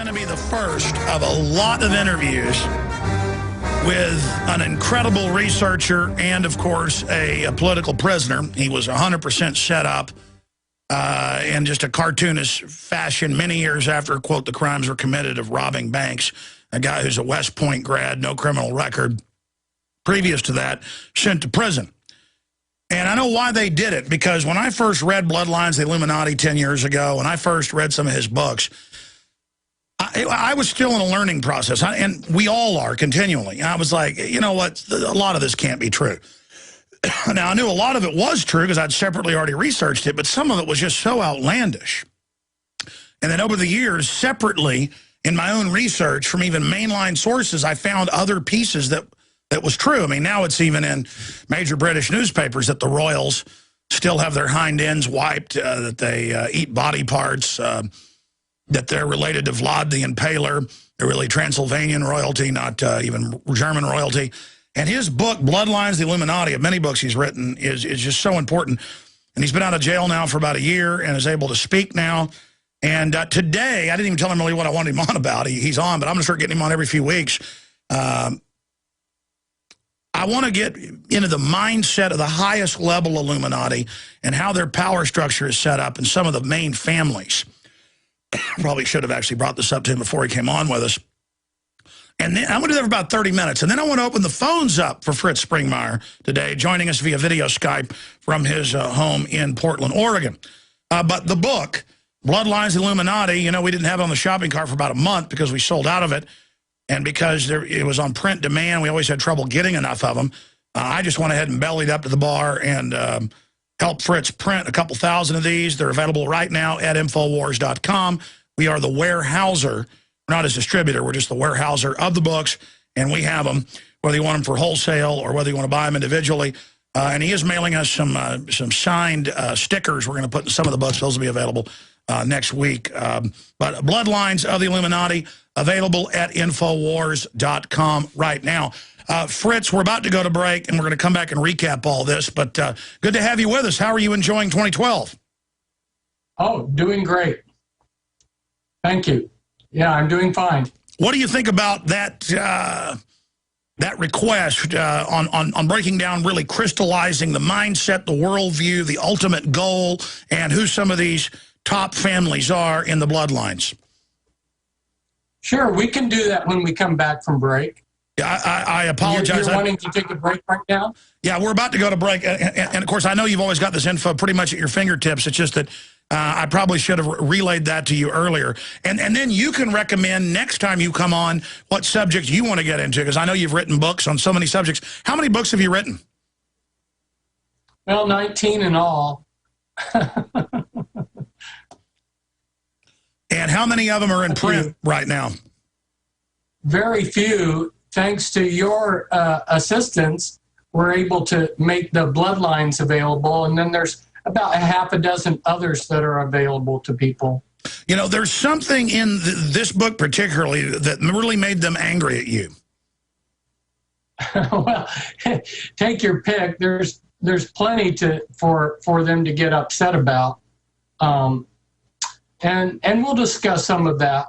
going to be the first of a lot of interviews with an incredible researcher and, of course, a political prisoner. He was 100% set up in just a cartoonish fashion many years after, quote, the crimes were committed of robbing banks. A guy who's a West Point grad, no criminal record. Previous to that, sent to prison. And I know why they did it, because when I first read Bloodlines, the Illuminati 10 years ago, when I first read some of his books, I was still in a learning process, and we all are continually. I was like, you know what, a lot of this can't be true. Now, I knew a lot of it was true because I'd separately already researched it, but some of it was just so outlandish. And then over the years, separately, in my own research from even mainline sources, I found other pieces that was true. I mean, now it's even in major British newspapers that the royals still have their hind ends wiped, that they eat body parts, that they're related to Vlad the Impaler. They're really Transylvanian royalty, not even German royalty. And his book, Bloodlines, the Illuminati, of many books he's written, is just so important. And he's been out of jail now for about a year and is able to speak now. And today, I didn't even tell him really what I wanted him on about. He's on, but I'm going to start getting him on every few weeks. I want to get into the mindset of the highest level Illuminati and how their power structure is set up and some of the main families. Probably should have actually brought this up to him before he came on with us. And then I'm going to do that for about 30 minutes. And then I want to open the phones up for Fritz Springmeier today, joining us via video Skype from his home in Portland, Oregon. But the book, Bloodlines, Illuminati, you know, we didn't have it on the shopping cart for about a month because we sold out of it. And because it was on print demand, we always had trouble getting enough of them. I just went ahead and bellied up to the bar and helped Fritz print a couple thousand of these. They're available right now at Infowars.com. We are the warehouser. We're not his distributor. We're just the warehouser of the books. And we have them, whether you want them for wholesale or whether you want to buy them individually. And he is mailing us some signed stickers we're going to put in some of the books. Those will be available next week. But Bloodlines of the Illuminati, available at Infowars.com right now. Fritz, we're about to go to break, and we're going to come back and recap all this. But good to have you with us. How are you enjoying 2012? Oh, doing great. Thank you. Yeah, I'm doing fine. What do you think about that that request on breaking down, really crystallizing the mindset, the worldview, the ultimate goal, and who some of these top families are in the Bloodlines? Sure, we can do that when we come back from break. Yeah, I apologize. You're wanting to take a break right now? Yeah, we're about to go to break. And of course, I know you've always got this info pretty much at your fingertips. It's just that I probably should have relayed that to you earlier. And then you can recommend next time you come on what subject you want to get into, because I know you've written books on so many subjects. How many books have you written? Well, 19 in all. And how many of them are in print right now? Very few. Thanks to your assistance, we're able to make the Bloodlines available, and then there's about a half a dozen others that are available to people. You know, there's something in this book particularly that really made them angry at you. Well, take your pick. There's plenty for them to get upset about. And we'll discuss some of that.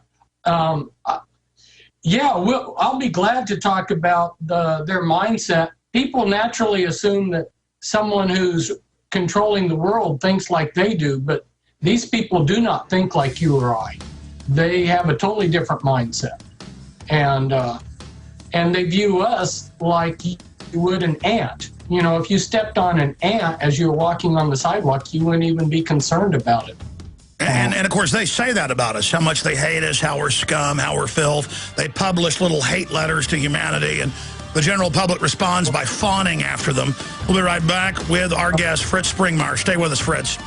Yeah, I'll be glad to talk about their mindset. People naturally assume that someone who's controlling the world thinks like they do, but these people do not think like you or I. They have a totally different mindset. And they view us like you would an ant. You know, if you stepped on an ant as you were walking on the sidewalk, you wouldn't even be concerned about it. And of course, they say that about us, how much they hate us, how we're scum, how we're filth. They publish little hate letters to humanity, and the general public responds by fawning after them. We'll be right back with our guest, Fritz Springmeier. Stay with us, Fritz.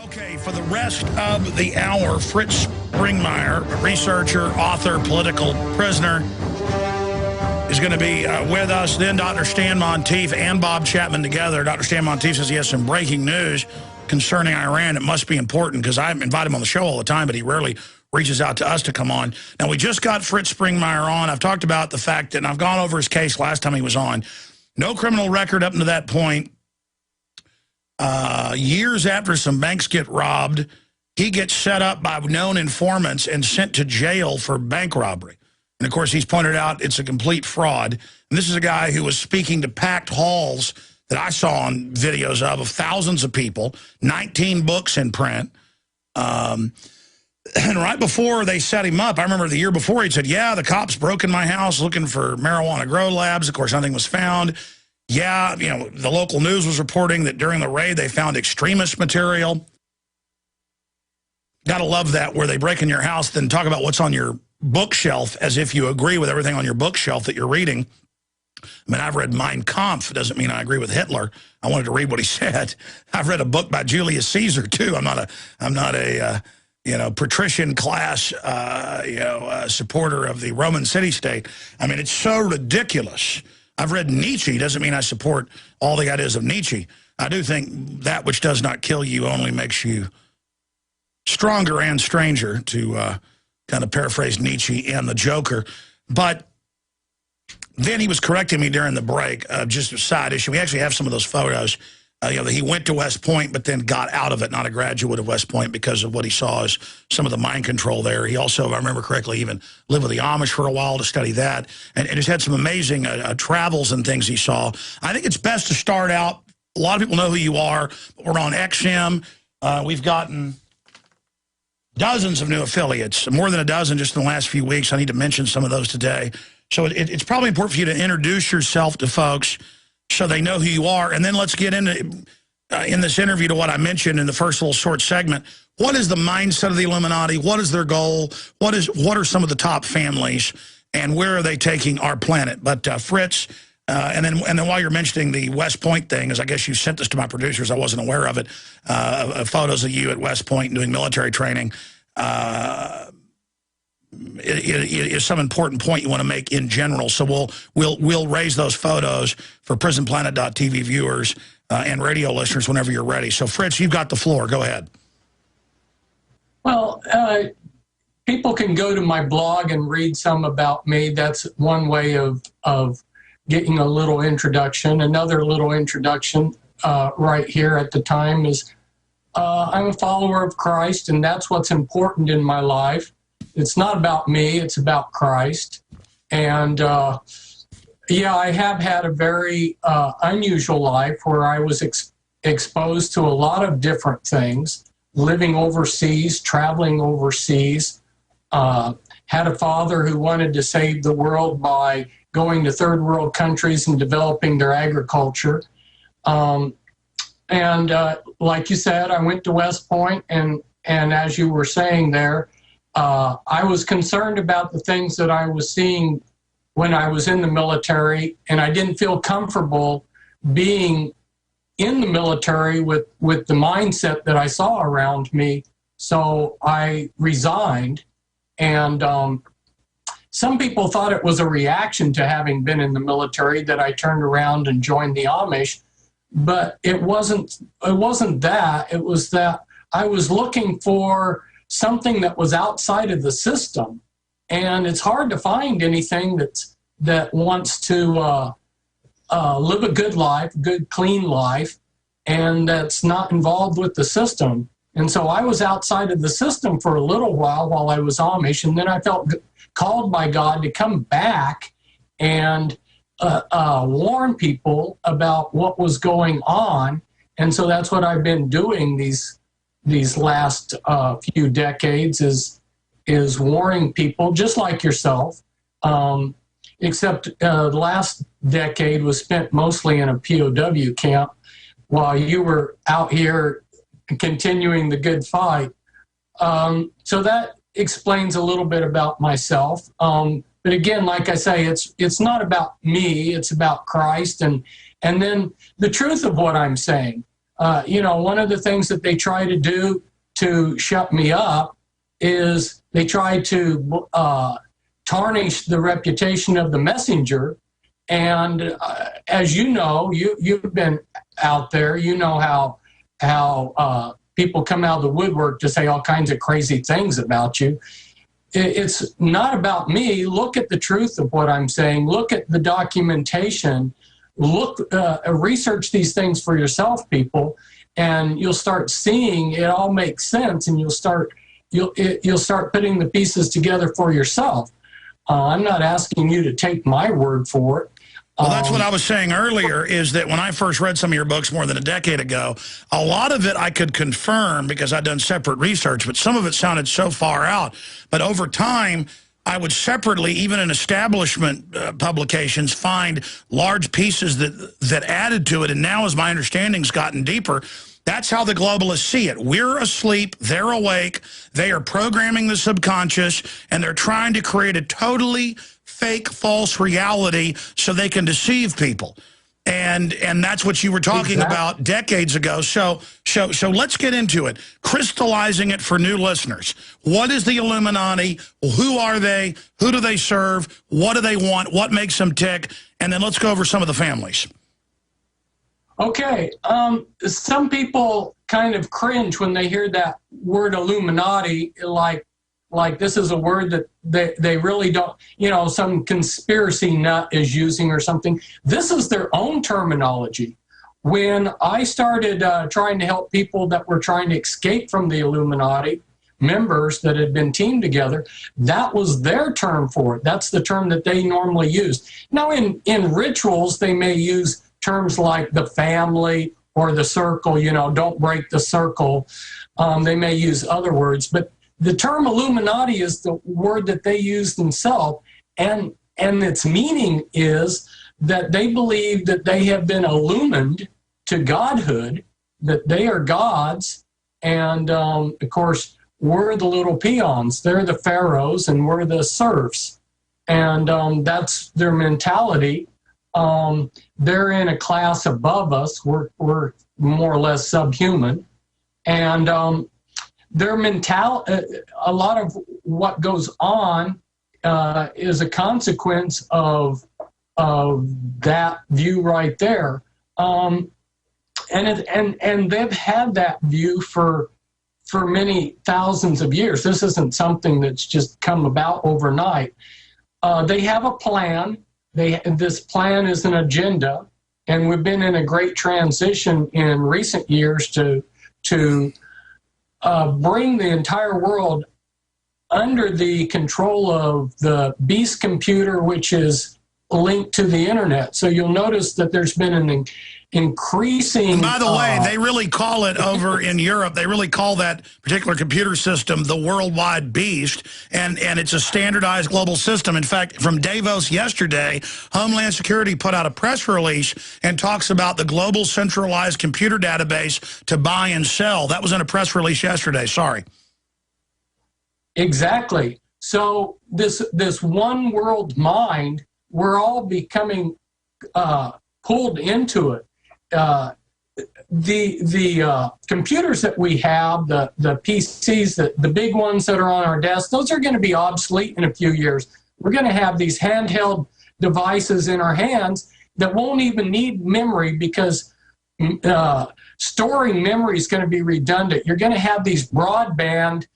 Okay, for the rest of the hour, Fritz Springmeier, a researcher, author, political prisoner, is going to be with us. Then Dr. Stan Monteith and Bob Chapman together. Dr. Stan Monteith says he has some breaking news concerning Iran. It must be important because I invite him on the show all the time, but he rarely reaches out to us to come on. Now, we just got Fritz Springmeier on. I've talked about the fact that, and I've gone over his case last time he was on. No criminal record up to that point. Years after some banks get robbed, he gets set up by known informants and sent to jail for bank robbery. And, of course, he's pointed out it's a complete fraud. And this is a guy who was speaking to packed halls that I saw on videos of thousands of people, 19 books in print. And right before they set him up, I remember the year before, he said, yeah, the cops broke in my house looking for marijuana grow labs. Of course, nothing was found. Yeah, you know, the local news was reporting that during the raid, they found extremist material. Gotta love that, where they break in your house, then talk about what's on your bookshelf as if you agree with everything on your bookshelf that you're reading. I mean, I've read Mein Kampf. It doesn't mean I agree with Hitler. I wanted to read what he said. I've read a book by Julius Caesar, too. I'm not a you know, patrician class, supporter of the Roman city-state. I mean, it's so ridiculous. I've read Nietzsche. Doesn't mean I support all the ideas of Nietzsche. I do think that which does not kill you only makes you stronger and stranger, to kind of paraphrase Nietzsche and the Joker. But then he was correcting me during the break, just a side issue. We actually have some of those photos. You know, that he went to West Point, but then got out of it, not a graduate of West Point, because of what he saw as some of the mind control there. He also, if I remember correctly, even lived with the Amish for a while to study that, and has had some amazing travels and things he saw. I think it's best to start out. A lot of people know who you are. We're on XM. We've gotten dozens of new affiliates, more than a dozen just in the last few weeks. I need to mention some of those today. So it's probably important for you to introduce yourself to folks so they know who you are. And then let's get into, in this interview, to what I mentioned in the first little short segment. What is the mindset of the Illuminati? What is their goal? What are some of the top families? And where are they taking our planet? But Fritz, and then while you're mentioning the West Point thing, as I guess you sent this to my producers, I wasn't aware of it, photos of you at West Point doing military training. Is some important point you want to make in general. So we'll raise those photos for prisonplanet.tv viewers and radio listeners whenever you're ready. So Fritz, you've got the floor. Go ahead. Well, people can go to my blog and read some about me. That's one way of getting a little introduction. Another little introduction right here at the time is I'm a follower of Christ, and that's what's important in my life. It's not about me, it's about Christ. And yeah, I have had a very unusual life where I was exposed to a lot of different things, living overseas, traveling overseas, had a father who wanted to save the world by going to third world countries and developing their agriculture. And like you said, I went to West Point, and as you were saying there, I was concerned about the things that I was seeing when I was in the military, and I didn't feel comfortable being in the military with the mindset that I saw around me. So I resigned, and some people thought it was a reaction to having been in the military that I turned around and joined the Amish, but it wasn't that. It was that I was looking for something that was outside of the system, and it's hard to find anything that wants to live a good life, good clean life, and that's not involved with the system. And so I was outside of the system for a little while I was Amish, and then I felt called by God to come back and warn people about what was going on. And so that's what I've been doing these last few decades, is warning people just like yourself, except the last decade was spent mostly in a POW camp while you were out here continuing the good fight. So that explains a little bit about myself. But again, like I say, it's not about me, it's about Christ, and then the truth of what I'm saying. You know, one of the things that they try to do to shut me up is they try to tarnish the reputation of the messenger. And as you know, you've been out there, you know how people come out of the woodwork to say all kinds of crazy things about you. It's not about me. Look at the truth of what I'm saying. Look at the documentation. Research these things for yourself, people. and you'll start seeing it all makes sense, and you'll start putting the pieces together for yourself. I'm not asking you to take my word for it. Well, that's what I was saying earlier, is that when I first read some of your books more than a decade ago, a lot of it I could confirm because I'd done separate research, but some of it sounded so far out. But over time, I would separately, even in establishment publications, find large pieces that added to it. And now, as my understanding's gotten deeper, that's how the globalists see it. We're asleep, they're awake, they are programming the subconscious, and they're trying to create a totally fake, false reality so they can deceive people. And that's what you were talking about decades ago. So let's get into it. Crystallizing it for new listeners. What is the Illuminati? Who are they? Who do they serve? What do they want? What makes them tick? And then let's go over some of the families. Okay. Some people kind of cringe when they hear that word Illuminati, like this is a word that they really don't, some conspiracy nut is using or something. This is their own terminology. When I started trying to help people that were trying to escape from the Illuminati, members that had been teamed together, that was their term for it. That's the term that they normally use. Now, in rituals, they may use terms like the family or the circle, don't break the circle. They may use other words, but the term Illuminati is the word that they use themselves, and its meaning is that they believe that they have been illumined to godhood, that they are gods, and of course, we're the little peons. They're the pharaohs, and we're the serfs, and that's their mentality. They're in a class above us. We're more or less subhuman, and their mentality, a lot of what goes on is a consequence of that view right there. And they've had that view for many thousands of years. This isn't something that's just come about overnight. They have a plan. This plan is an agenda, and we've been in a great transition in recent years to bring the entire world under the control of the beast computer, which is linked to the internet. So you'll notice that there's been an increasing... And by the way, they really call it over in Europe, they really call that particular computer system the worldwide beast, and it's a standardized global system. In fact, from Davos yesterday, Homeland Security put out a press release and talks about the global centralized computer database to buy and sell. That was in a press release yesterday, sorry. Exactly. So this one world mind, we're all becoming pulled into it. The computers that we have, the PCs, the big ones that are on our desks, those are going to be obsolete in a few years. We're going to have these handheld devices in our hands that won't even need memory, because storing memory is going to be redundant. You're going to have these broadband,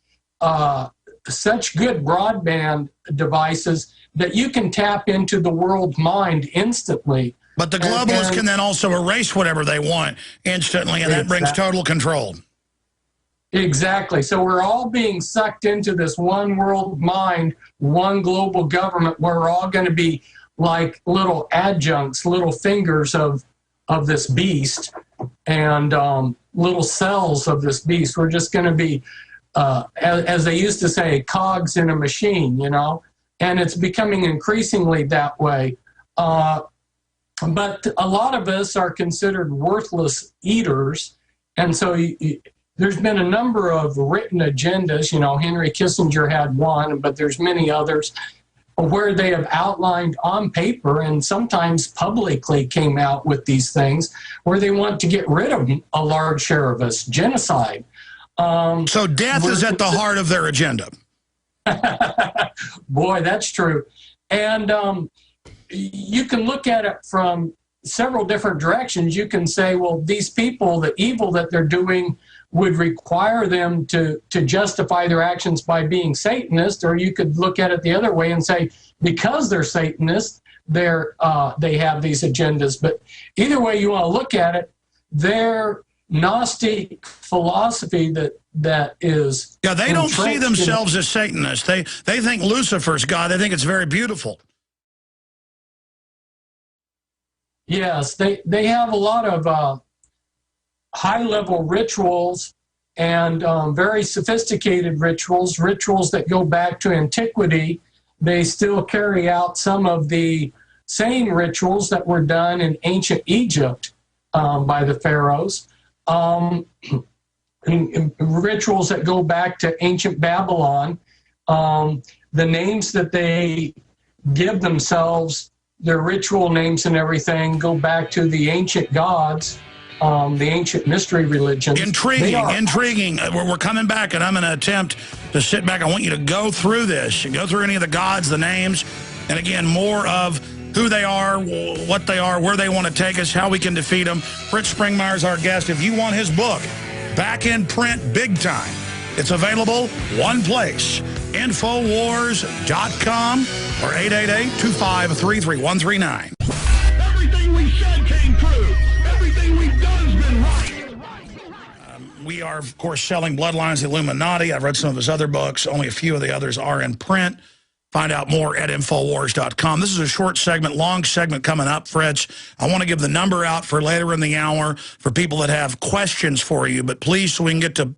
such good broadband devices that you can tap into the world mind instantly. But the globalists can then also erase whatever they want instantly, and that brings total control. Exactly. So we're all being sucked into this one world mind, one global government, where we're all going to be like little adjuncts, little fingers of this beast, and little cells of this beast. We're just going to be, as they used to say, cogs in a machine, and it's becoming increasingly that way. But a lot of us are considered worthless eaters, and so there's been a number of written agendas. Henry Kissinger had one, but there's many others where they have outlined on paper and sometimes publicly came out with these things where they want to get rid of a large share of us, genocide. So death is at the heart of their agenda. Boy, that's true. And you can look at it from several different directions. You can say, well, these people, the evil that they're doing would require them to justify their actions by being Satanist, or you could look at it the other way and say, because they're Satanists, they have these agendas. But either way you want to look at it, they're Gnostic philosophy that is... Yeah, they don't see themselves as Satanists. They think Lucifer's God. They think it's very beautiful. Yes, they have a lot of high-level rituals and very sophisticated rituals that go back to antiquity. They still carry out some of the same rituals that were done in ancient Egypt by the pharaohs. Rituals that go back to ancient Babylon. The names that they give themselves, their ritual names and everything, go back to the ancient gods, the ancient mystery religions. Intriguing. We're coming back, and I'm going to attempt to sit back. I want you to go through this and go through any of the gods, the names, and again, more of who they are, what they are, where they want to take us, how we can defeat them. Fritz Springmeier is our guest. If you want his book, back in print big time, it's available one place, Infowars.com or 888-253-3139. Everything we said came true. Everything we've done has been right. We are, of course, selling Bloodlines, the Illuminati. I've read some of his other books. Only a few of the others are in print. Find out more at Infowars.com. This is a short segment, long segment coming up, Fritz. I want to give the number out for later in the hour for people that have questions for you. But please, so we can get to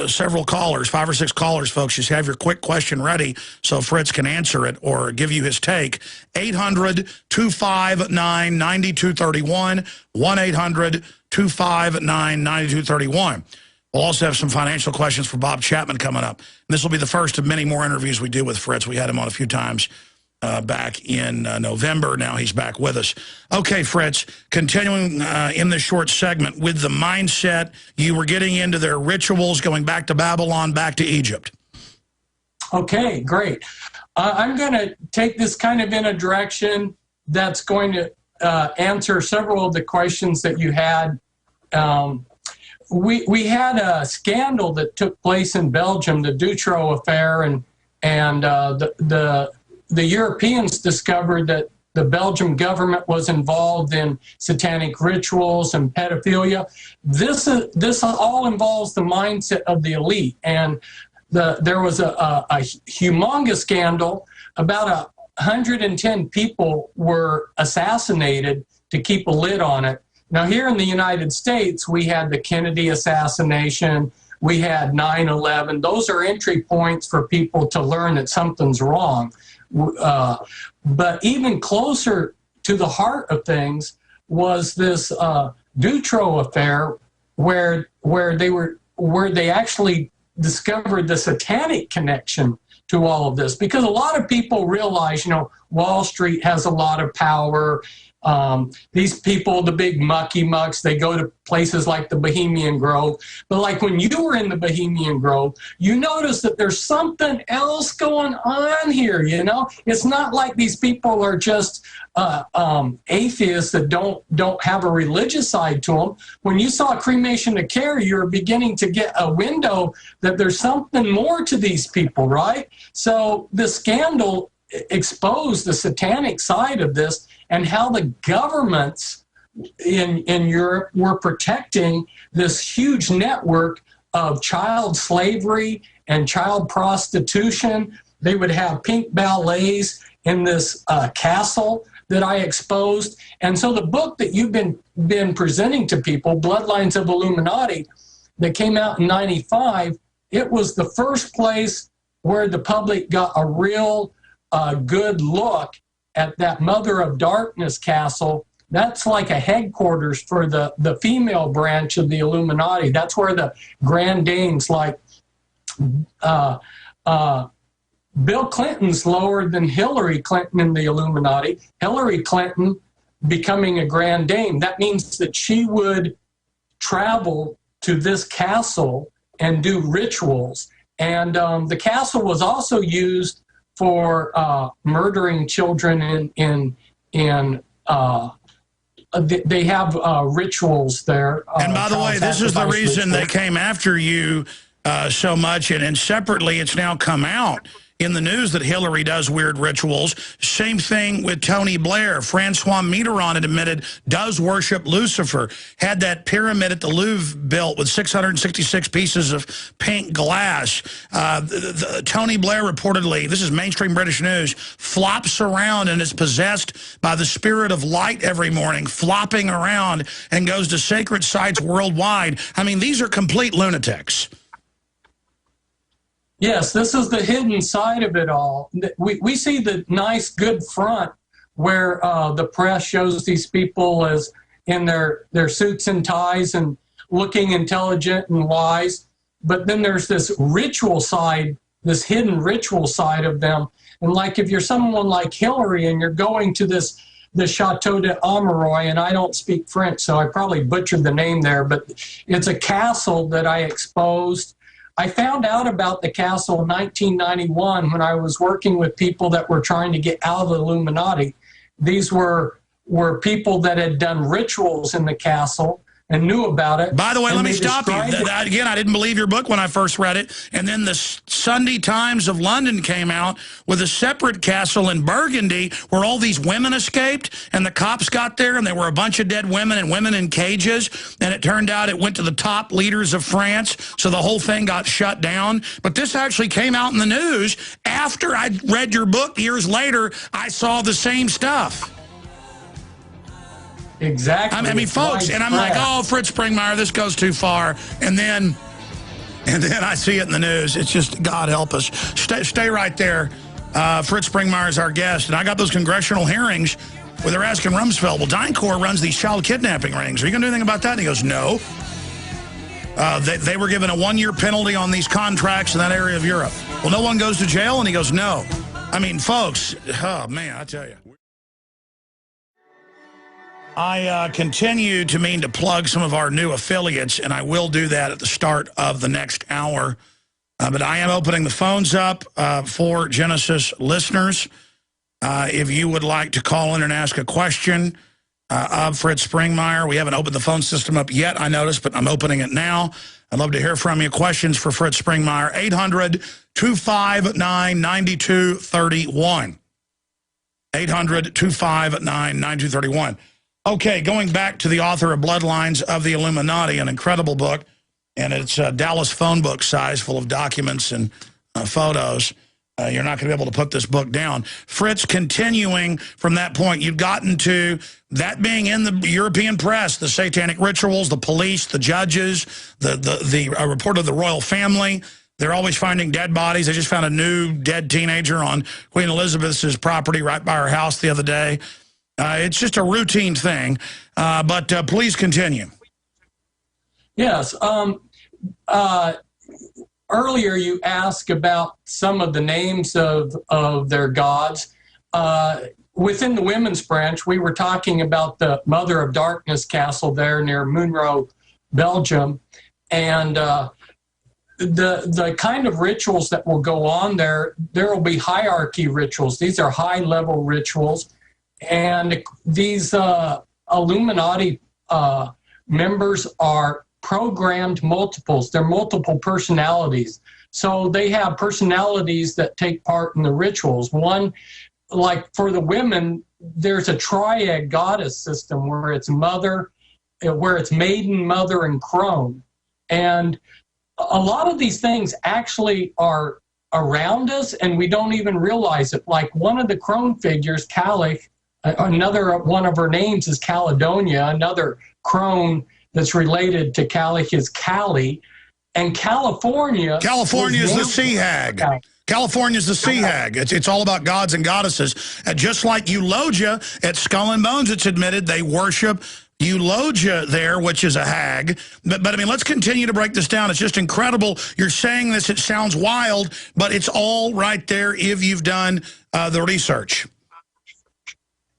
several callers, 5 or 6 callers, folks, just have your quick question ready so Fritz can answer it or give you his take. 800-259-9231, 1-800-259-9231. We'll also have some financial questions for Bob Chapman coming up. And this will be the first of many more interviews we do with Fritz. We had him on a few times back in November. Now he's back with us. Okay, Fritz, continuing in this short segment with the mindset, you were getting into their rituals, going back to Babylon, back to Egypt. Okay, great. I'm going to take this kind of in a direction that's going to answer several of the questions that you had. We had a scandal that took place in Belgium, the Dutroux affair, and the Europeans discovered that the Belgian government was involved in satanic rituals and pedophilia. This all involves the mindset of the elite, and there was a humongous scandal. About 110 people were assassinated to keep a lid on it. Now, here in the United States, we had the Kennedy assassination, we had 9/11. Those are entry points for people to learn that something's wrong. But even closer to the heart of things was this Dutroux affair, where they actually discovered the satanic connection to all of this. Because a lot of people realize, Wall Street has a lot of power. These people, the big mucky mucks, they go to places like the Bohemian Grove. But like when you were in the Bohemian Grove, you notice that there's something else going on here, It's not like these people are just atheists that don't have a religious side to them. When you saw Cremation to Care, you're beginning to get a window that there's something more to these people, right? So the scandal exposed the satanic side of this and how the governments in Europe were protecting this huge network of child slavery and child prostitution. They would have pink ballets in this castle that I exposed. And so the book that you've been presenting to people, Bloodlines of Illuminati, that came out in '95, it was the first place where the public got a real good look at that Mother of Darkness castle. That's like a headquarters for the female branch of the Illuminati. That's where the Grand Dames, like Bill Clinton's lower than Hillary Clinton in the Illuminati. Hillary Clinton becoming a Grand Dame, that means that she would travel to this castle and do rituals. And the castle was also used for murdering children they have rituals there. And by the way, this is the reason they came after you so much, and separately it's now come out in the news that Hillary does weird rituals. Same thing with Tony Blair. Francois Mitterrand had admitted does worship Lucifer. Had that pyramid at the Louvre built with 666 pieces of pink glass. Tony Blair reportedly, this is mainstream British news, flops around and is possessed by the spirit of light every morning, flopping around, and goes to sacred sites worldwide. I mean, these are complete lunatics. Yes, this is the hidden side of it all. We see the nice, good front where the press shows these people as in their suits and ties and looking intelligent and wise. But then there's this ritual side, this hidden ritual side of them. And like if you're someone like Hillary and you're going to the Chateau de Ameroy, and I don't speak French, so I probably butchered the name there, but it's a castle that I exposed. I found out about the castle in 1991 when I was working with people that were trying to get out of the Illuminati. These were people that had done rituals in the castle and knew about it. By the way, let me stop you. Again, I didn't believe your book when I first read it. And then the Sunday Times of London came out with a separate castle in Burgundy where all these women escaped, and the cops got there, and there were a bunch of dead women and women in cages. And it turned out it went to the top leaders of France, so the whole thing got shut down. But this actually came out in the news after I read your book years later. I saw the same stuff. Exactly. I mean, folks, and I'm like, oh, Fritz Springmeier, this goes too far. And then I see it in the news. It's just, God help us. Stay right there. Fritz Springmeier is our guest. And I got those congressional hearings where they're asking Rumsfeld, well, DynCorp runs these child kidnapping rings. Are you going to do anything about that? And he goes, no. They were given a 1-year penalty on these contracts in that area of Europe. Well, no one goes to jail? And he goes, no. I mean, folks, oh, man, I tell you. I continue to mean to plug some of our new affiliates, and I will do that at the start of the next hour. But I am opening the phones up for Genesis listeners. If you would like to call in and ask a question of Fritz Springmeier, we haven't opened the phone system up yet, I noticed, but I'm opening it now. I'd love to hear from you. Questions for Fritz Springmeier, 800-259-9231. 800-259-9231. Okay, going back to the author of Bloodlines of the Illuminati, an incredible book, and it's Dallas phone book size, full of documents and photos. You're not going to be able to put this book down. Fritz, continuing from that point, you've gotten to that being in the European press, the satanic rituals, the police, the judges, the report of the royal family. They're always finding dead bodies. They just found a new dead teenager on Queen Elizabeth's property right by her house the other day. It's just a routine thing, but please continue. Yes. Earlier you asked about some of the names of their gods. Within the women's branch, we were talking about the Mother of Darkness castle there near Munro, Belgium, and the kind of rituals that will go on there will be hierarchy rituals. These are high-level rituals. And these Illuminati members are programmed multiples. They're multiple personalities. So they have personalities that take part in the rituals. One, like for the women, there's a triad goddess system where it's maiden, mother, and crone. And a lot of these things actually are around us, and we don't even realize it. Like one of the crone figures, Calich, another one of her names is Caledonia. Another crone that's related to Calich is Cali. And California is the sea hag. California is the sea hag. It's all about gods and goddesses. Just like Eulogia at Skull and Bones, it's admitted they worship Eulogia there, which is a hag. But I mean, let's continue to break this down. It's just incredible. You're saying this, it sounds wild, but it's all right there if you've done the research.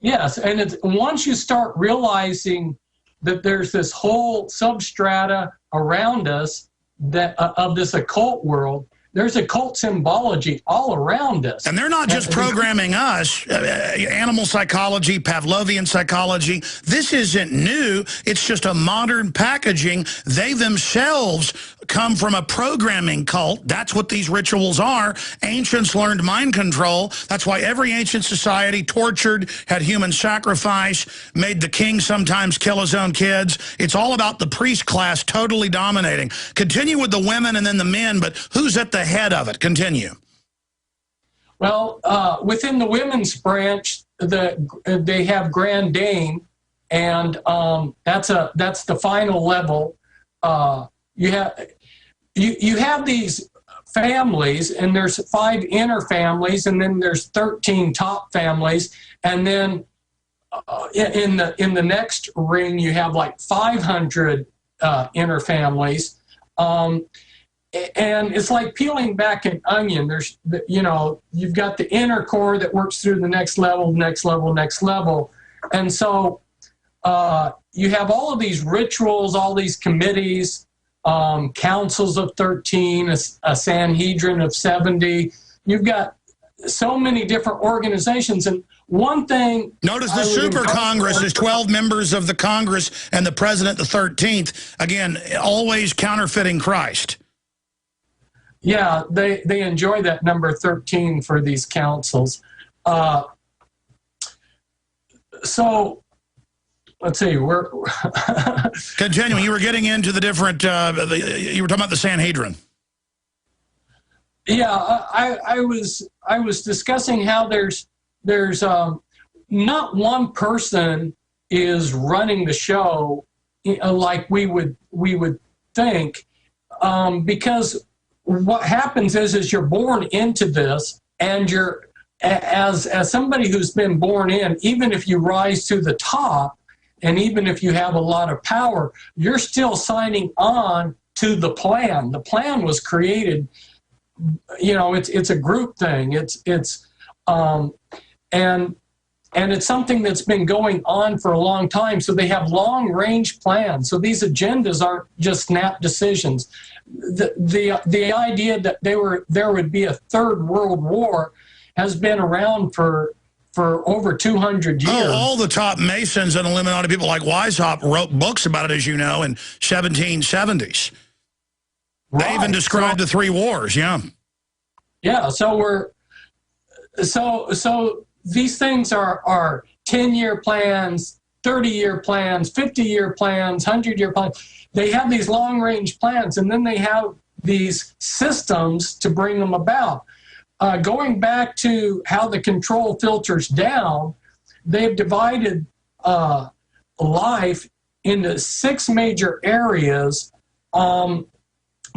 Yes, and once you start realizing that there's this whole substrata around us that of this occult world, there's occult symbology all around us. And they're not just programming us, animal psychology, Pavlovian psychology. This isn't new. It's just a modern packaging. They themselves come from a programming cult. That's what these rituals are. Ancients learned mind control. That's why every ancient society tortured, had human sacrifice, made the king sometimes kill his own kids. It's all about the priest class totally dominating. Continue with the women and then the men, but who's at the head of it? Continue. Well, within the women's branch, they have Grand Dame, and that's the final level. You have these families, and there's 5 inner families, and then there's 13 top families, and then in the next ring you have like 500 inner families. And it's like peeling back an onion. There's, you've got the inner core that works through the next level, next level, next level. And so you have all of these rituals, all these committees, councils of 13, a Sanhedrin of 70. You've got so many different organizations. And one thing... Notice the Super Congress is 12 members of the Congress and the President the 13th. Again, always counterfeiting Christ. Yeah, they enjoy that number 13 for these councils. So, let's see, we're... Continuing, you were getting into the different, you were talking about the Sanhedrin. Yeah, I was discussing how there's not one person is running the show like we would think, because what happens is you're born into this, and you're as somebody who's been born in, even if you rise to the top and even if you have a lot of power, you're still signing on to the plan. The plan was created, it's a group thing. And it's something that's been going on for a long time. So they have long-range plans. So these agendas aren't just snap decisions. The idea that there would be a third world war has been around for over 200 years. Oh, all the top Masons and Illuminati people like Weishaupt wrote books about it, as you know, in 1770s. Right. They even described the 3 wars, yeah. Yeah, so these things are 10-year plans, 30-year plans, 50-year plans, 100-year plans. They have these long-range plans, and then they have these systems to bring them about. Going back to how the control filters down, they've divided life into 6 major areas.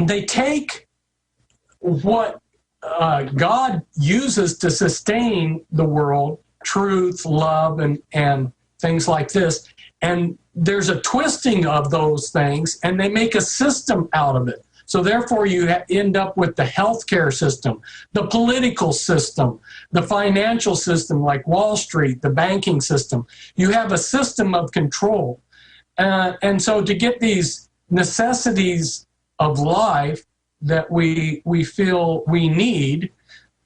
They take what God uses to sustain the world, truth, love, and things like this. And there's a twisting of those things, and they make a system out of it. So therefore, you end up with the healthcare system, the political system, the financial system like Wall Street, the banking system. You have a system of control. And so to get these necessities of life that we feel we need,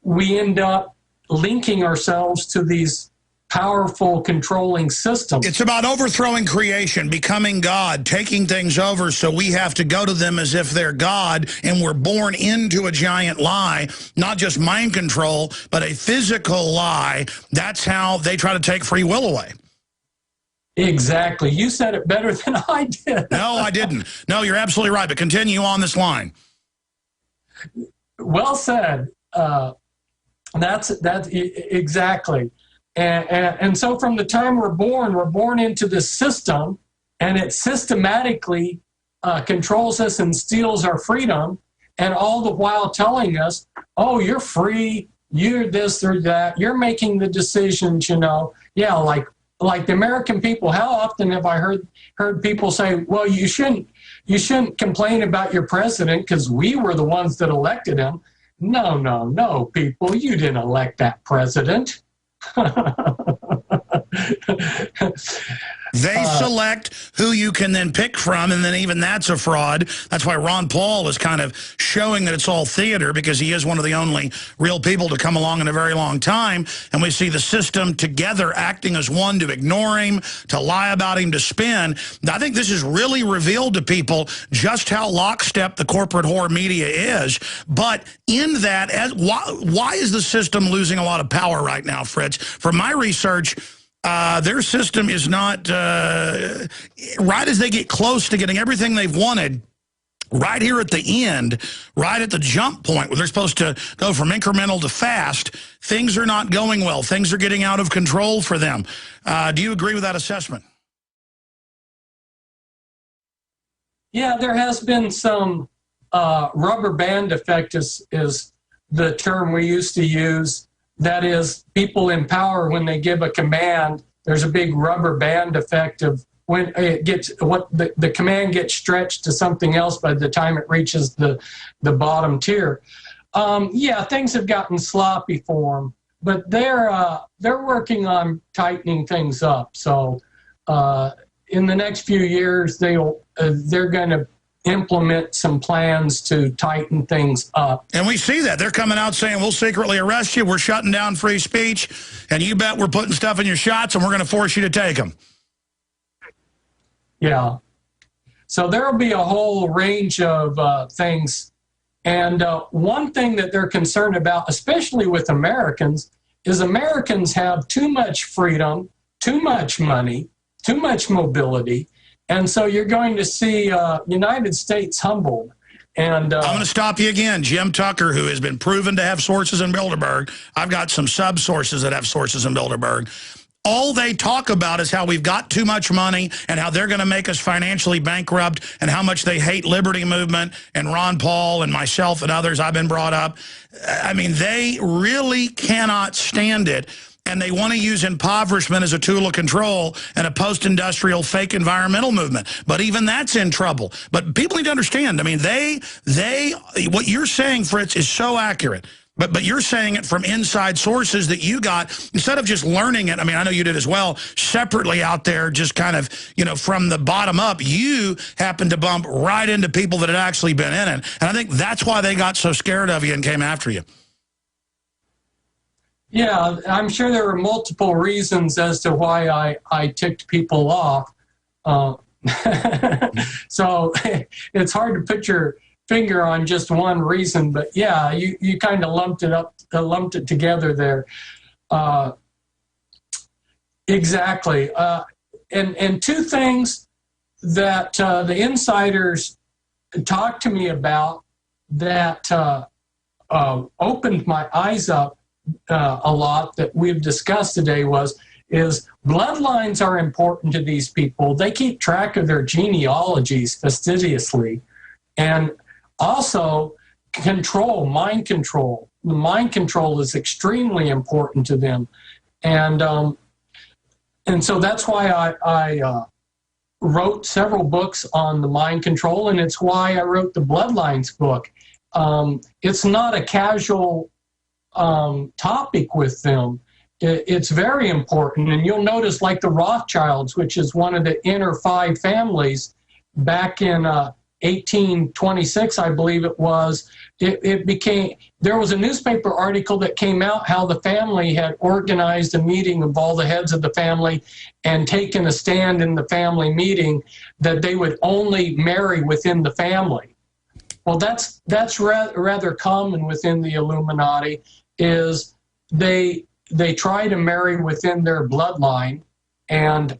we end up linking ourselves to these powerful controlling systems. It's about overthrowing creation, becoming God, taking things over, so we have to go to them as if they're God, and we're born into a giant lie, not just mind control, but a physical lie. That's how they try to take free will away. Exactly. You said it better than I did. No, I didn't. No, you're absolutely right, but continue on this line. Well said. That's exactly. And so from the time we're born into this system, and it systematically controls us and steals our freedom, and all the while telling us, oh, you're free, you're this or that, you're making the decisions, Yeah, like the American people, how often have I heard people say, well, you shouldn't complain about your president because we were the ones that elected him. No, people, you didn't elect that president. They select who you can then pick from, and then even that's a fraud. That's why Ron Paul is kind of showing that it's all theater, because he is one of the only real people to come along in a very long time. And we see the system together acting as one to ignore him, to lie about him, to spin. I think this has really revealed to people just how lockstep the corporate whore media is. But in that, why is the system losing a lot of power right now, Fritz? From my research, their system is not, right as they get close to getting everything they've wanted, right here at the end, right at the jump point where they're supposed to go from incremental to fast, things are not going well. Things are getting out of control for them. Do you agree with that assessment? Yeah, there has been some rubber band effect is the term we used to use. That is, people in power, when they give a command, there's a big rubber band effect of when it gets, the command gets stretched to something else by the time it reaches the bottom tier. Yeah, things have gotten sloppy for them, but they're working on tightening things up. So in the next few years, they're going to implement some plans to tighten things up. And we see that. They're coming out saying, we'll secretly arrest you, we're shutting down free speech, and you bet we're putting stuff in your shots and we're going to force you to take them. Yeah. So there will be a whole range of things. And one thing that they're concerned about, especially with Americans, is Americans have too much freedom, too much money, too much mobility. And so you're going to see United States humbled. And I'm going to stop you again. Jim Tucker, who has been proven to have sources in Bilderberg. I've got some sub-sources that have sources in Bilderberg. All they talk about is how we've got too much money and how they're going to make us financially bankrupt and how much they hate Liberty Movement and Ron Paul and myself and others I've been brought up. I mean, they really cannot stand it. And they want to use impoverishment as a tool of control and a post-industrial fake environmental movement. But even that's in trouble. But people need to understand, I mean, what you're saying, Fritz, is so accurate. But you're saying it from inside sources that you got, instead of just learning it, I mean, I know you did as well, separately out there, just kind of, you know, from the bottom up, you happened to bump right into people that had actually been in it. And I think that's why they got so scared of you and came after you. Yeah, I'm sure there were multiple reasons as to why I ticked people off. So it's hard to put your finger on just one reason, but yeah, you kind of lumped it together there. Exactly. And two things that the insiders talked to me about that opened my eyes up a lot that we've discussed today is bloodlines are important to these people. They keep track of their genealogies fastidiously. And also mind control. The mind control is extremely important to them. And so that's why I wrote several books on the mind control, and it's why I wrote the Bloodlines book. It's not a casual topic with them. It's very important, and you'll notice, like the Rothschilds, which is one of the inner five families, back in 1826, I believe it was, there was a newspaper article that came out how the family had organized a meeting of all the heads of the family and taken a stand in the family meeting that they would only marry within the family. Well, that's rather common within the Illuminati, is they try to marry within their bloodline, and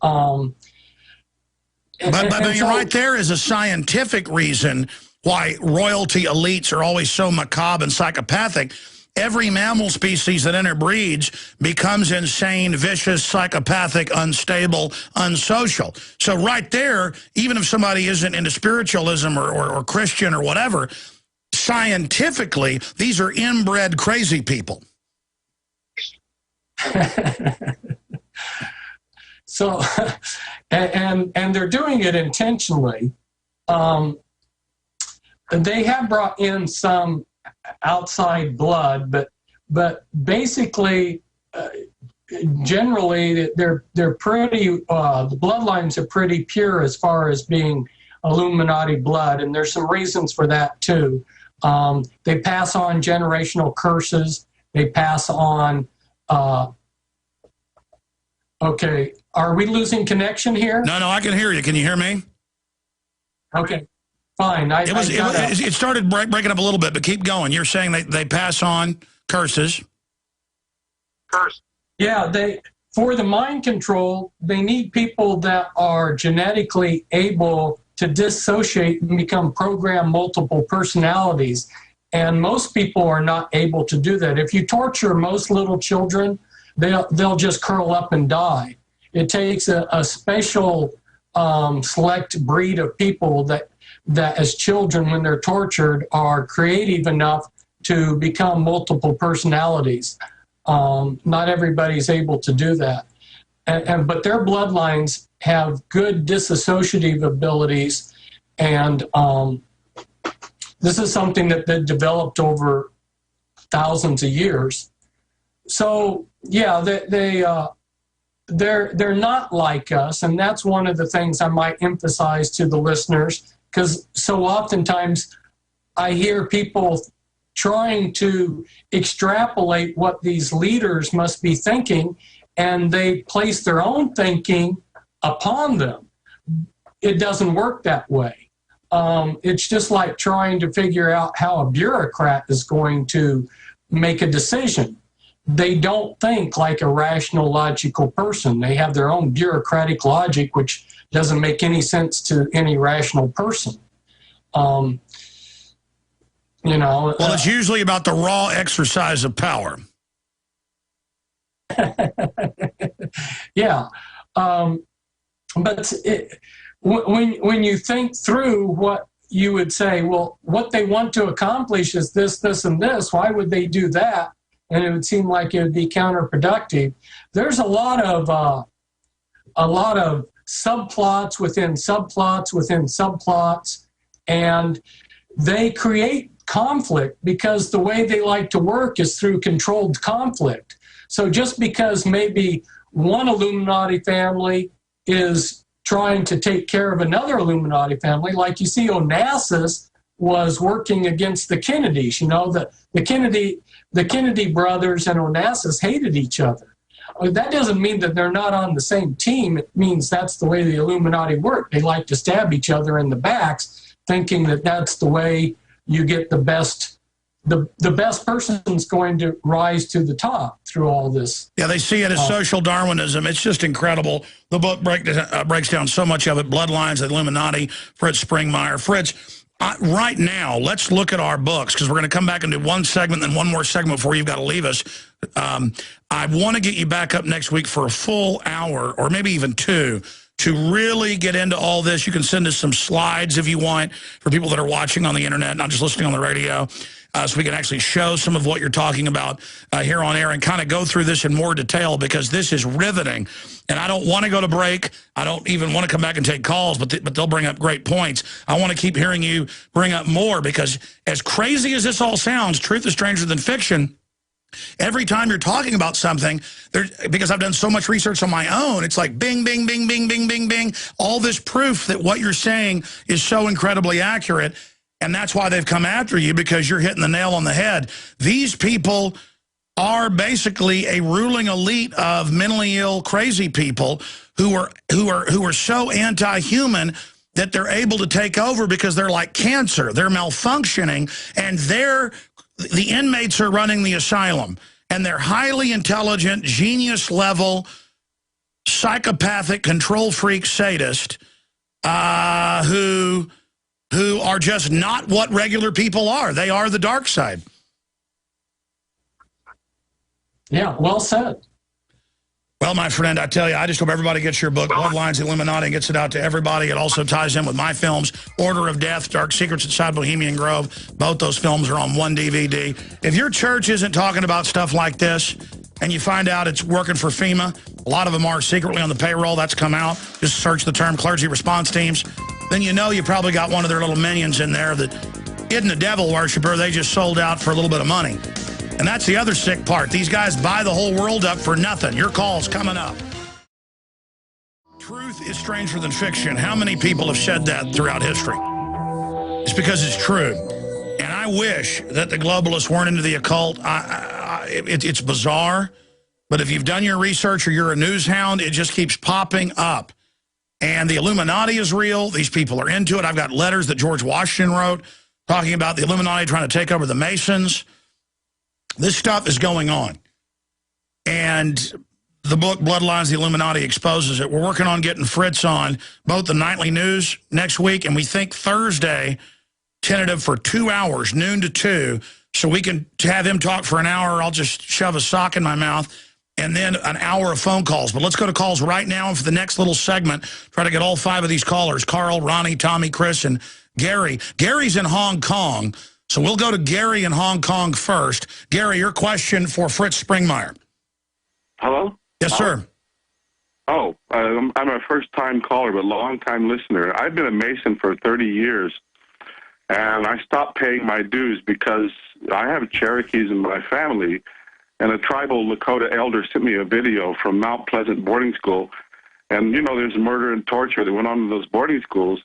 but so, right there is a scientific reason why royalty elites are always so macabre and psychopathic. Every mammal species that interbreeds becomes insane, vicious, psychopathic, unstable, unsocial. So right there, even if somebody isn't into spiritualism or Christian or whatever, scientifically, these are inbred crazy people. So, and they're doing it intentionally. They have brought in some outside blood, but basically generally they're pretty, the bloodlines are pretty pure as far as being Illuminati blood, and there's some reasons for that too. They pass on generational curses. They pass on, okay, are we losing connection here? No, I can hear you. Can you hear me? Okay, fine. It started breaking up a little bit, but keep going. You're saying they pass on curses. Yeah, for the mind control, they need people that are genetically able to dissociate and become programmed multiple personalities. And most people are not able to do that. If you torture most little children, they'll just curl up and die. It takes a special select breed of people that as children, when they're tortured, are creative enough to become multiple personalities. Not everybody's able to do that. But their bloodlines have good disassociative abilities, and this is something that they developed over thousands of years. So yeah, they're not like us, and that's one of the things I might emphasize to the listeners, because so oftentimes I hear people trying to extrapolate what these leaders must be thinking, and they place their own thinking upon them. It doesn't work that way. It's just like trying to figure out how a bureaucrat is going to make a decision. They don't think like a rational, logical person. They have their own bureaucratic logic, which doesn't make any sense to any rational person. Well, it's usually about the raw exercise of power. Yeah. But when you think through what you would say, well, what they want to accomplish is this, this, and this. Why would they do that? And it would seem like it would be counterproductive. There's a lot of subplots within subplots within subplots, and they create conflict because the way they like to work is through controlled conflict. So just because maybe one Illuminati family is trying to take care of another Illuminati family, like you see Onassis was working against the Kennedys. The Kennedy brothers and Onassis hated each other. That doesn't mean that they're not on the same team. It means that's the way the Illuminati work. They like to stab each other in the backs, thinking that that's the way you get the best. The best person's going to rise to the top through all this. Yeah, they see it as social Darwinism. It's just incredible. The book breaks down so much of it. Bloodlines, the Illuminati, Fritz Springmeier. Fritz, right now, let's look at our books, because we're going to come back and do one segment, then one more segment before you've got to leave us. I want to get you back up next week for a full hour, or maybe even two, to really get into all this. You can send us some slides if you want, for people that are watching on the internet, not just listening on the radio, so we can actually show some of what you're talking about here on air and kind of go through this in more detail, because this is riveting. And I don't want to go to break. I don't even want to come back and take calls, but they'll bring up great points. I want to keep hearing you bring up more, because as crazy as this all sounds, truth is stranger than fiction. Every time you're talking about something, because I've done so much research on my own, it's like bing, bing, bing, bing, bing, bing, bing. All this proof that what you're saying is so incredibly accurate. And that's why they've come after you, because you're hitting the nail on the head. These people are basically a ruling elite of mentally ill, crazy people who are so anti-human that they're able to take over, because they're like cancer. They're malfunctioning, and the inmates are running the asylum, and they're highly intelligent, genius-level, psychopathic, control freak sadists who are just not what regular people are. They are the dark side. Yeah, well said. Well, my friend, I tell you, I just hope everybody gets your book, Bloodlines, Illuminati, and gets it out to everybody. It also ties in with my films, Order of Death, Dark Secrets Inside Bohemian Grove. Both those films are on one DVD. If your church isn't talking about stuff like this, and you find out it's working for FEMA, a lot of them are secretly on the payroll, that's come out. Just search the term clergy response teams. Then you know you probably got one of their little minions in there that isn't a devil worshiper. They just sold out for a little bit of money. And that's the other sick part. These guys buy the whole world up for nothing. Your call's coming up. Truth is stranger than fiction. How many people have said that throughout history? It's because it's true. And I wish that the globalists weren't into the occult. It's bizarre. But if you've done your research or you're a news hound, it just keeps popping up. And the Illuminati is real. These people are into it. I've got letters that George Washington wrote talking about the Illuminati trying to take over the Masons. This stuff is going on. And the book, Bloodlines, the Illuminati exposes it. We're working on getting Fritz on both the nightly news next week, and we think Thursday, tentative for 2 hours, noon to 2, so we can have him talk for an hour. I'll just shove a sock in my mouth, and then an hour of phone calls. But let's go to calls right now, and for the next little segment, try to get all 5 of these callers, Carl, Ronnie, Tommy, Chris, and Gary. Gary's in Hong Kong, so we'll go to Gary in Hong Kong first. Gary, your question for Fritz Springmeier. Hello? Yes, sir. Oh, I'm a first-time caller, but long-time listener. I've been a Mason for 30 years, and I stopped paying my dues because I have Cherokees in my family, and a tribal Lakota elder sent me a video from Mount Pleasant boarding school, and, you know, there's murder and torture that went on in those boarding schools,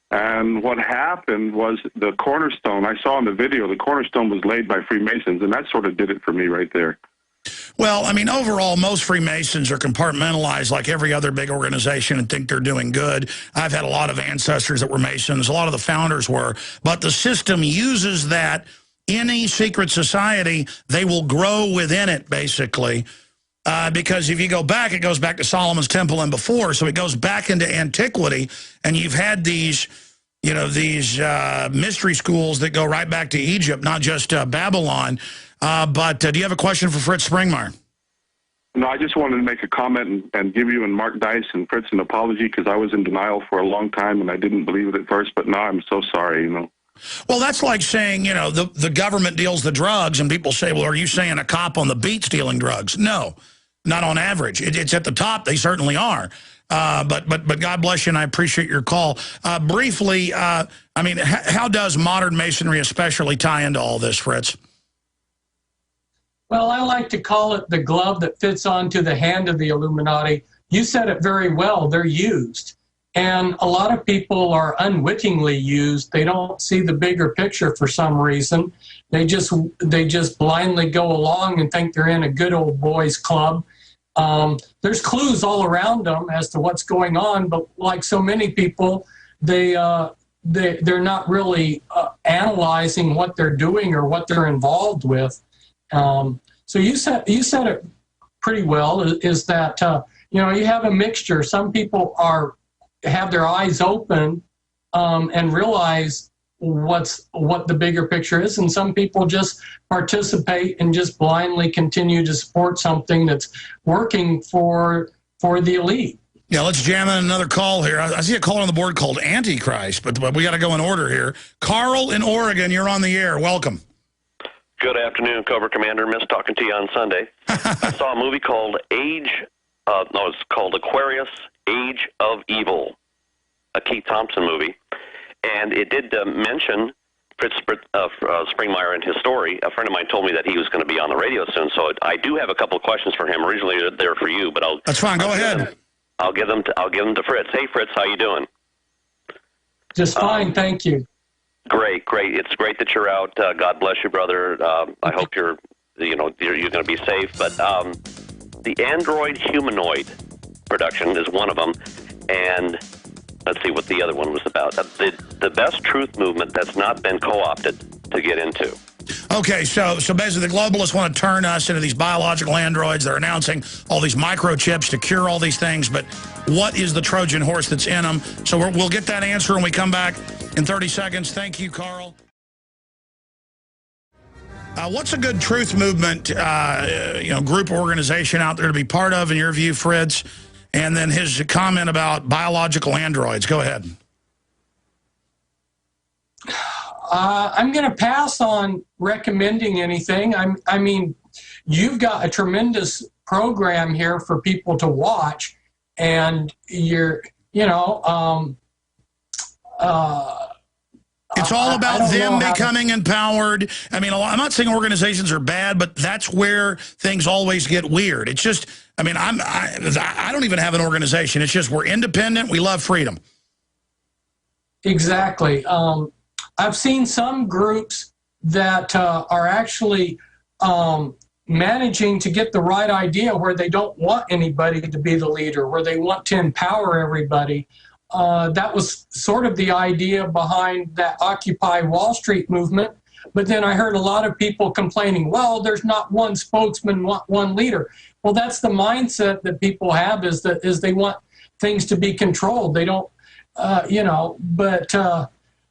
and what happened was the cornerstone, I saw in the video, the cornerstone was laid by Freemasons, and that sort of did it for me right there. Well, I mean, overall, most Freemasons are compartmentalized like every other big organization and think they're doing good. I've had a lot of ancestors that were Masons. A lot of the founders were. But the system uses that. Any secret society, they will grow within it, basically. Because if you go back, it goes back to Solomon's Temple and before. So it goes back into antiquity. And you've had these, you know, these mystery schools that go right back to Egypt, not just Babylon. But do you have a question for Fritz Springmeier? No, I just wanted to make a comment and give you and Mark Dice and Fritz an apology because I was in denial for a long time and I didn't believe it at first, but now I'm so sorry, you know. Well, that's like saying, you know, the government deals the drugs and people say, well, are you saying a cop on the beat's dealing drugs? No, not on average. It's at the top. They certainly are. But God bless you, and I appreciate your call. Briefly, I mean, how does modern Masonry especially tie into all this, Fritz? Well, I like to call it the glove that fits onto the hand of the Illuminati. You said it very well. They're used. And a lot of people are unwittingly used. They don't see the bigger picture for some reason. They just blindly go along and think they're in a good old boys club. There's clues all around them as to what's going on, but like so many people, they're not really analyzing what they're doing or what they're involved with. So you said it pretty well, is that, you know, you have a mixture. Some people have their eyes open and realize what the bigger picture is, and some people just participate and just blindly continue to support something that's working for the elite. Yeah, let's jam in another call here. I see a call on the board called Antichrist, but we got to go in order here. Carl in Oregon, you're on the air. Welcome. Good afternoon, Cobra Commander. Missed talking to you on Sunday. I saw a movie called it's called Aquarius, Age of Evil, a Keith Thompson movie. And it did mention Fritz Springmeier and his story. A friend of mine told me that he was going to be on the radio soon, so I do have a couple of questions for him. Originally, they're for you, but That's fine. Go ahead. I'll give them to Fritz. Hey, Fritz, how you doing? Just fine, thank you. Great. It's great that you're out. God bless you, brother. I hope you're going to be safe. But the android humanoid production is one of them, and let's see what the other one was about. The best truth movement that's not been co-opted to get into. Okay, so basically the globalists want to turn us into these biological androids. They're announcing all these microchips to cure all these things, but what is the Trojan horse that's in them? So we'll get that answer when we come back in 30 seconds. Thank you, Carl. What's a good truth movement, group organization out there to be part of, in your view, Fritz? And then his comment about biological androids. Go ahead. I'm going to pass on recommending anything. I mean, you've got a tremendous program here for people to watch, and It's all about them becoming empowered. I mean, I'm not saying organizations are bad, but that's where things always get weird. It's just, I mean, I don't even have an organization. It's just we're independent. We love freedom. Exactly. I've seen some groups that are actually managing to get the right idea where they don't want anybody to be the leader, where they want to empower everybody. That was sort of the idea behind that Occupy Wall Street movement. But then I heard a lot of people complaining, well, there's not one spokesman, one leader. Well, that's the mindset that people have, is they want things to be controlled. They don't, but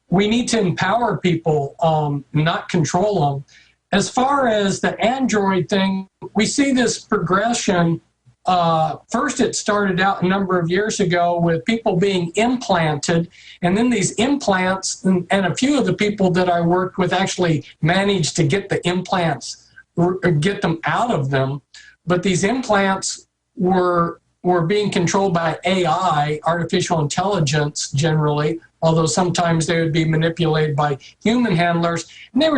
we need to empower people, not control them. As far as the Android thing, we see this progression. First, it started out a number of years ago with people being implanted, and then these implants, and a few of the people that I worked with actually managed to get the implants, get them out of them. But these implants were being controlled by AI, artificial intelligence generally, although sometimes they would be manipulated by human handlers, and they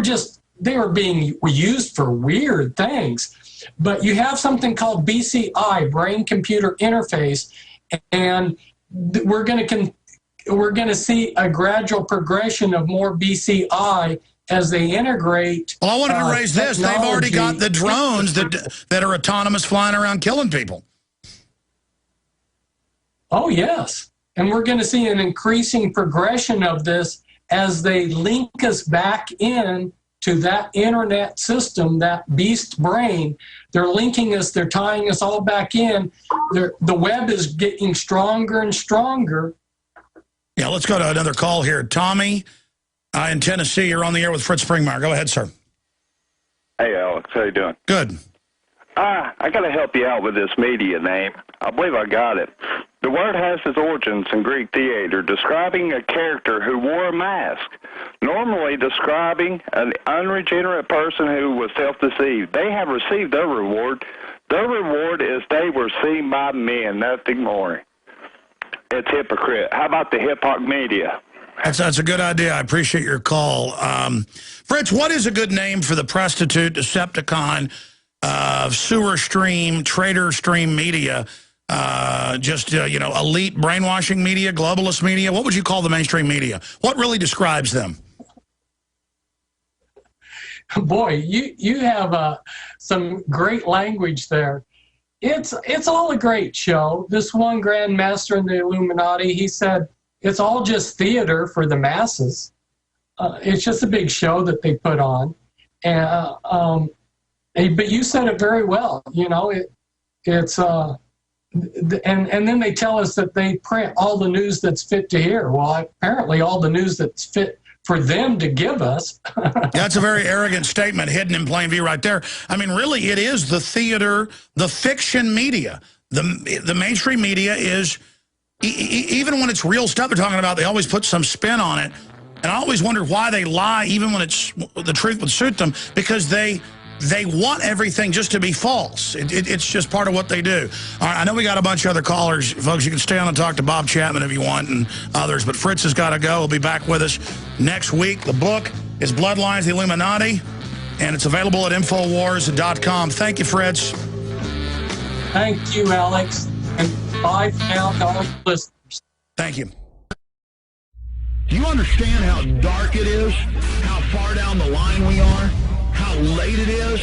were being used for weird things. But you have something called BCI, brain-computer interface, and we're going to see a gradual progression of more BCI as they integrate. Well, I wanted to raise this. They've already got the drones that are autonomous, flying around killing people. Oh, yes. And we're going to see an increasing progression of this as they link us back in to that internet system, that beast brain. They're linking us, they're tying us all back in. The web is getting stronger and stronger. Yeah, let's go to another call here. Tommy in Tennessee, you're on the air with Fritz Springmeier. Go ahead, sir. Hey, Alex, how you doing? Good. I got to help you out with this media name. I believe I got it. The word has its origins in Greek theater, describing a character who wore a mask, normally describing an unregenerate person who was self-deceived. They have received their reward. Their reward is they were seen by men, nothing more. It's hypocrite. How about the hip-hop media? That's a good idea. I appreciate your call. Fritz, what is a good name for the prostitute, Decepticon, sewer stream, traitor stream media, elite brainwashing media, globalist media? What would you call the mainstream media? What really describes them? Boy, you have some great language there. It's all a great show. This one Grand Master in the Illuminati, he said, it's all just theater for the masses. It's just a big show that they put on. And but you said it very well. It's and then they tell us that they print all the news that's fit to hear. Well, apparently all the news that's fit for them to give us. That's a very arrogant statement, hidden in plain view right there. I mean, really, it is the theater, the fiction media. The mainstream media is, even when it's real stuff they're talking about, they always put some spin on it. And I always wondered why they lie, even when the truth would suit them, because they want everything just to be false. It's just part of what they do. All right, I know we got a bunch of other callers. Folks, you can stay on and talk to Bob Chapman if you want and others, but Fritz has got to go. He'll be back with us next week. The book is Bloodlines, the Illuminati, and it's available at Infowars.com. Thank you, Fritz. Thank you, Alex. And bye for now to all the listeners. Thank you. Do you understand how dark it is? How far down the line we are? How late it is?